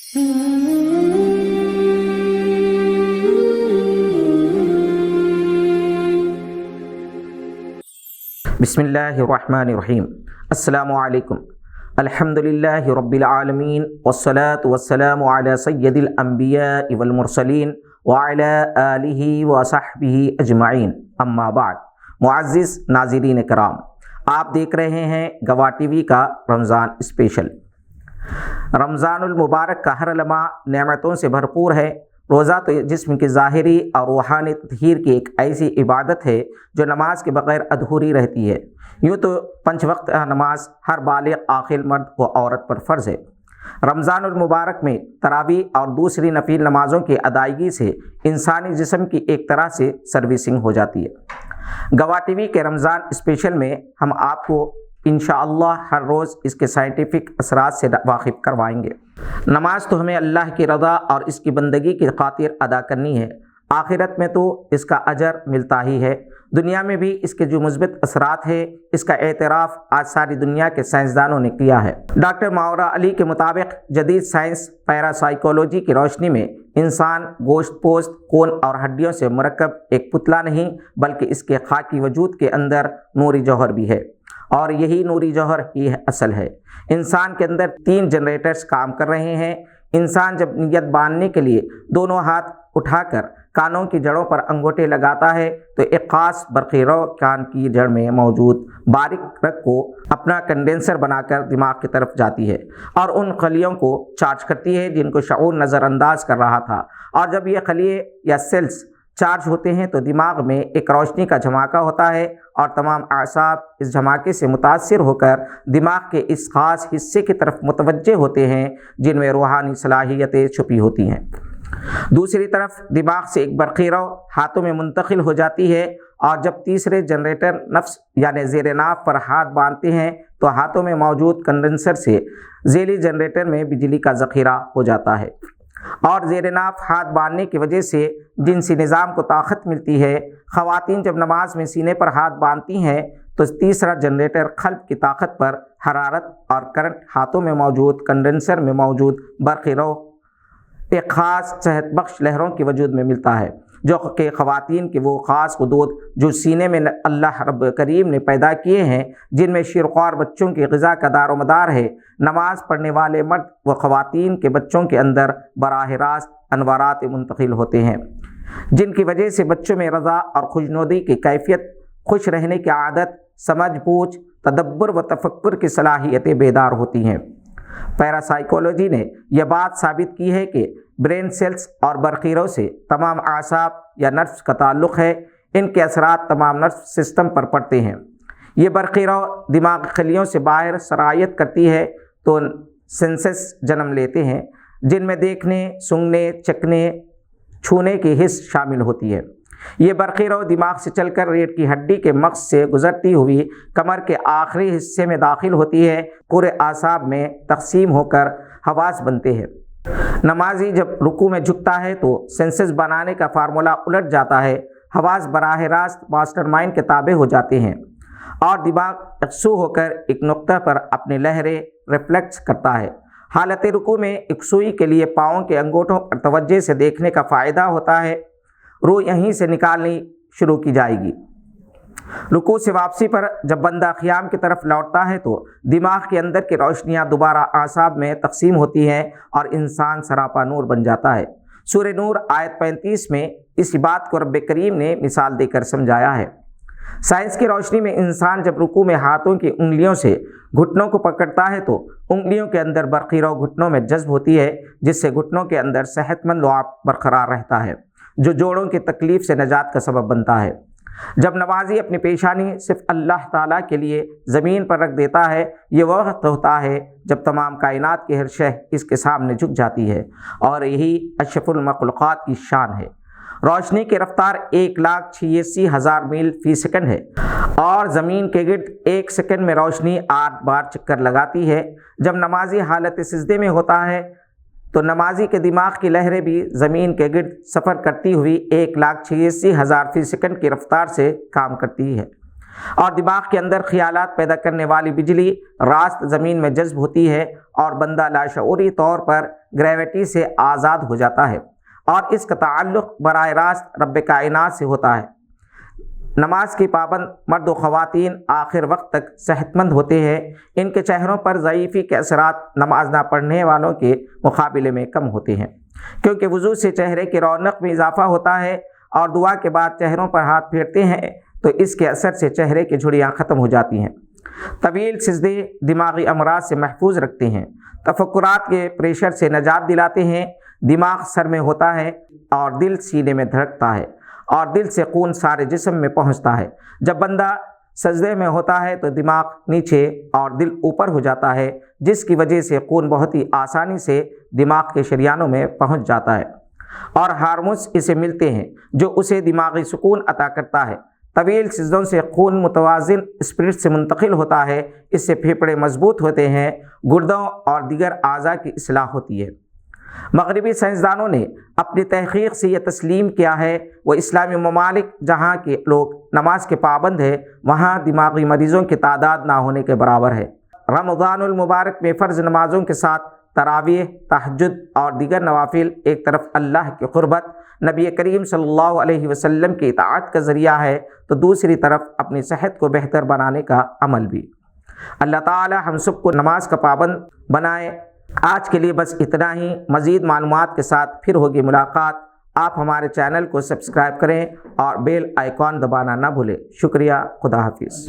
بسم اللہ الرحمن الرحیم۔ السلام علیکم۔ الحمدللہ رب العالمین والصلاة والسلام علی سید الانبیاء والمرسلین وعلی آلہ وصحبہ اجمعین، اما بعد۔ معزز ناظرین کرام، آپ دیکھ رہے ہیں گواہ ٹی وی کا رمضان اسپیشل۔ رمضان المبارک کا ہر لمحہ نعمتوں سے بھرپور ہے۔ روزہ تو جسم کی ظاہری اور روحانی تطہیر کی ایک ایسی عبادت ہے جو نماز کے بغیر ادھوری رہتی ہے۔ یوں تو 5 وقت نماز ہر بالغ عاقل مرد و عورت پر فرض ہے۔ رمضان المبارک میں تراویح اور دوسری نفل نمازوں کی ادائیگی سے انسانی جسم کی ایک طرح سے سروسنگ ہو جاتی ہے۔ گواہ ٹی وی کے رمضان اسپیشل میں ہم آپ کو انشاءاللہ ہر روز اس کے سائنٹیفک اثرات سے واقف کروائیں گے۔ نماز تو ہمیں اللہ کی رضا اور اس کی بندگی کی خاطر ادا کرنی ہے۔ آخرت میں تو اس کا اجر ملتا ہی ہے، دنیا میں بھی اس کے جو مثبت اثرات ہیں اس کا اعتراف آج ساری دنیا کے سائنسدانوں نے کیا ہے۔ ڈاکٹر ماورا علی کے مطابق جدید سائنس پیراسائیکولوجی کی روشنی میں انسان گوشت پوست خون اور ہڈیوں سے مرکب ایک پتلا نہیں بلکہ اس کے خاکی وجود کے اندر نوری جوہر بھی ہے، اور یہی نوری جوہر ہی اصل ہے۔ انسان کے اندر 3 جنریٹرز کام کر رہے ہیں۔ انسان جب نیت باندھنے کے لیے دونوں ہاتھ اٹھا کر کانوں کی جڑوں پر انگوٹھے لگاتا ہے تو ایک خاص برقی رو کان کی جڑ میں موجود باریک رگ کو اپنا کنڈینسر بنا کر دماغ کی طرف جاتی ہے اور ان خلیوں کو چارج کرتی ہے جن کو شعور نظر انداز کر رہا تھا، اور جب یہ خلیے یا سیلز چارج ہوتے ہیں تو دماغ میں ایک روشنی کا جھماکہ ہوتا ہے اور تمام اعصاب اس جھماکے سے متاثر ہو کر دماغ کے اس خاص حصے کی طرف متوجہ ہوتے ہیں جن میں روحانی صلاحیتیں چھپی ہوتی ہیں۔ دوسری طرف دماغ سے ایک برقی رو ہاتھوں میں منتقل ہو جاتی ہے، اور جب تیسرے جنریٹر نفس یعنی زیر ناف پر ہاتھ باندھتے ہیں تو ہاتھوں میں موجود کنڈنسر سے ذیلی جنریٹر میں بجلی کا ذخیرہ ہو جاتا ہے، اور زیر ناف ہاتھ باندھنے کی وجہ سے جنسی نظام کو طاقت ملتی ہے۔ خواتین جب نماز میں سینے پر ہاتھ باندھتی ہیں تو تیسرا جنریٹر قلب کی طاقت پر حرارت اور کرنٹ ہاتھوں میں موجود کنڈنسر میں موجود برقی رو ایک خاص صحت بخش لہروں کے وجود میں ملتا ہے، جو کہ خواتین کے وہ خاص خدود جو سینے میں اللہ رب کریم نے پیدا کیے ہیں، جن میں شیرخوار بچوں کی غذا کا دار و مدار ہے۔ نماز پڑھنے والے مرد و خواتین کے بچوں کے اندر براہ راست انوارات منتقل ہوتے ہیں، جن کی وجہ سے بچوں میں رضا اور خوشنودی کی کیفیت، خوش رہنے کی عادت، سمجھ بوجھ، تدبر و تفکر کی صلاحیتیں بیدار ہوتی ہیں۔ پیراسائیکولوجی نے یہ بات ثابت کی ہے کہ برین سیلز اور برقی رو سے تمام اعصاب یا نروز کا تعلق ہے۔ ان کے اثرات تمام نروس سسٹم پر پڑتے ہیں۔ یہ برقی رو دماغ خلیوں سے باہر سرایت کرتی ہے تو سینسز جنم لیتے ہیں، جن میں دیکھنے، سونگھنے، چکھنے، چھونے کی حس شامل ہوتی ہے۔ یہ برقی رو دماغ سے چل کر ریڑھ کی ہڈی کے مغز سے گزرتی ہوئی کمر کے آخری حصے میں داخل ہوتی ہے، پورے اعصاب میں تقسیم ہو کر حواس بنتے ہیں۔ نمازی جب رکوع میں جھکتا ہے تو سینسز بنانے کا فارمولہ الٹ جاتا ہے، حواس براہ راست ماسٹر مائنڈ کے تابع ہو جاتے ہیں، اور دماغ یکسو ہو کر ایک نقطہ پر اپنے لہریں ریفلیکٹ کرتا ہے۔ حالت رکوع میں یکسوئی کے لیے پاؤں کے انگوٹھوں پر توجہ سے دیکھنے کا فائدہ ہوتا ہے۔ روح یہیں سے نکالنی شروع کی جائے گی۔ رکوع سے واپسی پر جب بندہ قیام کی طرف لوٹتا ہے تو دماغ کے اندر کی روشنیاں دوبارہ اعصاب میں تقسیم ہوتی ہیں اور انسان سراپا نور بن جاتا ہے۔ سورہ نور آیت 35 میں اس بات کو رب کریم نے مثال دے کر سمجھایا ہے۔ سائنس کی روشنی میں انسان جب رکوع میں ہاتھوں کی انگلیوں سے گھٹنوں کو پکڑتا ہے تو انگلیوں کے اندر برقی رو گھٹنوں میں جذب ہوتی ہے، جس سے گھٹنوں کے اندر صحت مند لعاب برقرار رہتا ہے، جو جوڑوں کی تکلیف سے نجات کا سبب بنتا ہے۔ جب نمازی اپنی پیشانی صرف اللہ تعالیٰ کے لیے زمین پر رکھ دیتا ہے، یہ وہ وقت ہوتا ہے جب تمام کائنات کی ہر شے اس کے سامنے جھک جاتی ہے، اور یہی اشرف المخلوقات کی شان ہے۔ روشنی کی رفتار 1,86,000 میل فی سیکنڈ ہے، اور زمین کے گرد 1 سیکنڈ میں روشنی 8 بار چکر لگاتی ہے۔ جب نمازی حالت سجدے میں ہوتا ہے تو نمازی کے دماغ کی لہریں بھی زمین کے گرد سفر کرتی ہوئی 1,86,000 فی سیکنڈ کی رفتار سے کام کرتی ہے۔ اور دماغ کے اندر خیالات پیدا کرنے والی بجلی راست زمین میں جذب ہوتی ہے اور بندہ لاشعوری طور پر گریویٹی سے آزاد ہو جاتا ہے اور اس کا تعلق براہ راست رب کائنات سے ہوتا ہے۔ نماز کی پابند مرد و خواتین آخر وقت تک صحت مند ہوتے ہیں۔ ان کے چہروں پر ضعیفی کے اثرات نماز نہ پڑھنے والوں کے مقابلے میں کم ہوتے ہیں، کیونکہ وضو سے چہرے کی رونق میں اضافہ ہوتا ہے، اور دعا کے بعد چہروں پر ہاتھ پھیرتے ہیں تو اس کے اثر سے چہرے کی جھریاں ختم ہو جاتی ہیں۔ طویل سجدے دماغی امراض سے محفوظ رکھتے ہیں، تفکرات کے پریشر سے نجات دلاتے ہیں، دماغ سر میں ہوتا ہے اور دل سینے میں دھڑکتا ہے، اور دل سے خون سارے جسم میں پہنچتا ہے۔ جب بندہ سجدے میں ہوتا ہے تو دماغ نیچے اور دل اوپر ہو جاتا ہے، جس کی وجہ سے خون بہت ہی آسانی سے دماغ کے شریانوں میں پہنچ جاتا ہے اور ہارمونز اسے ملتے ہیں جو اسے دماغی سکون عطا کرتا ہے۔ طویل سجدوں سے خون متوازن اسپرٹ سے منتقل ہوتا ہے، اس سے پھیپھڑے مضبوط ہوتے ہیں، گردوں اور دیگر اعضاء کی اصلاح ہوتی ہے۔ مغربی سائنسدانوں نے اپنی تحقیق سے یہ تسلیم کیا ہے، وہ اسلامی ممالک جہاں کے لوگ نماز کے پابند ہیں وہاں دماغی مریضوں کی تعداد نہ ہونے کے برابر ہے۔ رمضان المبارک میں فرض نمازوں کے ساتھ تراویح، تہجد اور دیگر نوافل ایک طرف اللہ کی قربت، نبی کریم صلی اللہ علیہ وسلم کی اطاعت کا ذریعہ ہے تو دوسری طرف اپنی صحت کو بہتر بنانے کا عمل بھی۔ اللہ تعالی ہم سب کو نماز کا پابند بنائے۔ آج کے لیے بس اتنا ہی، مزید معلومات کے ساتھ پھر ہوگی ملاقات۔ آپ ہمارے چینل کو سبسکرائب کریں اور بیل آئیکن دبانا نہ بھولیں۔ شکریہ، خدا حافظ۔